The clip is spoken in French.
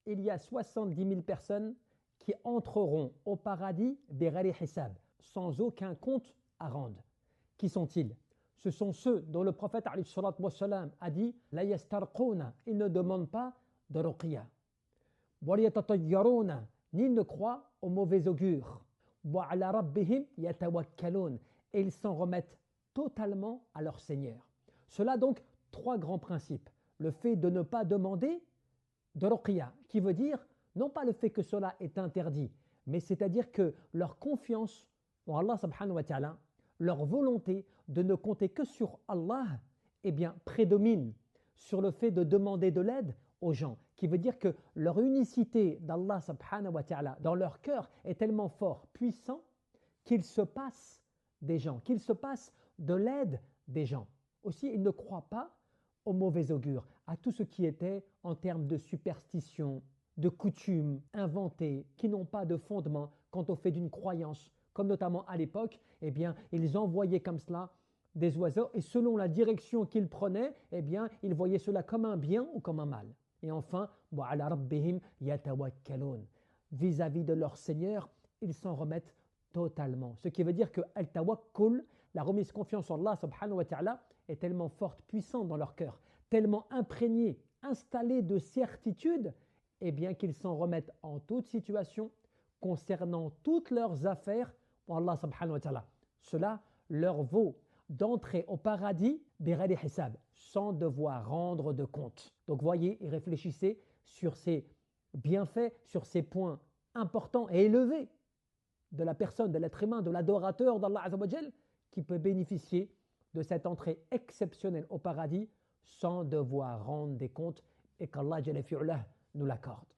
il y a 70 000 personnes qui entreront au paradis bighayri hisab, sans aucun compte à rendre. Qui sont-ils? Ce sont ceux dont le prophète alayhi salatu wassalam a dit la yastarquna, ils ne demandent pas de ruqya. Wa yatatayyaruna, ni ils ne croient au mauvais augure. Wa ala rabbihim yatawakkalun, et ils s'en remettent totalement à leur Seigneur. Cela donc, trois grands principes. Le fait de ne pas demander de ruqya, qui veut dire non pas le fait que cela est interdit, mais c'est-à-dire que leur confiance en Allah subhanahu wa ta'ala, leur volonté de ne compter que sur Allah, eh bien, prédomine sur le fait de demander de l'aide aux gens, qui veut dire que leur unicité d'Allah subhanahu wa ta'ala dans leur cœur est tellement fort, puissant, qu'ils se passent des gens, qu'ils se passent de l'aide des gens. Aussi, ils ne croient pas au mauvais augure, à tout ce qui était en termes de superstition, de coutumes inventées, qui n'ont pas de fondement quant au fait d'une croyance, comme notamment à l'époque, eh bien, ils envoyaient comme cela des oiseaux et selon la direction qu'ils prenaient, eh bien, ils voyaient cela comme un bien ou comme un mal. Et enfin, وَعَلَى رَبِّهِمْ يَتَوَكَّلُونَ, vis-à-vis de leur Seigneur, ils s'en remettent totalement. Ce qui veut dire que al-tawakkul, la remise confiance en Allah subhanahu wa ta'ala, est tellement forte, puissante dans leur cœur, tellement imprégnée, installée de certitude, eh bien qu'ils s'en remettent en toute situation, concernant toutes leurs affaires pour Allah subhanahu wa ta'ala. Cela leur vaut d'entrer au paradis bighayri hisab, sans devoir rendre de compte. Donc voyez et réfléchissez sur ces bienfaits, sur ces points importants et élevés de la personne, de l'être humain, de l'adorateur d'Allah Azza wa Jal, qui peut bénéficier de cette entrée exceptionnelle au paradis sans devoir rendre des comptes et qu'Allah Jalla fi'ulah nous l'accorde.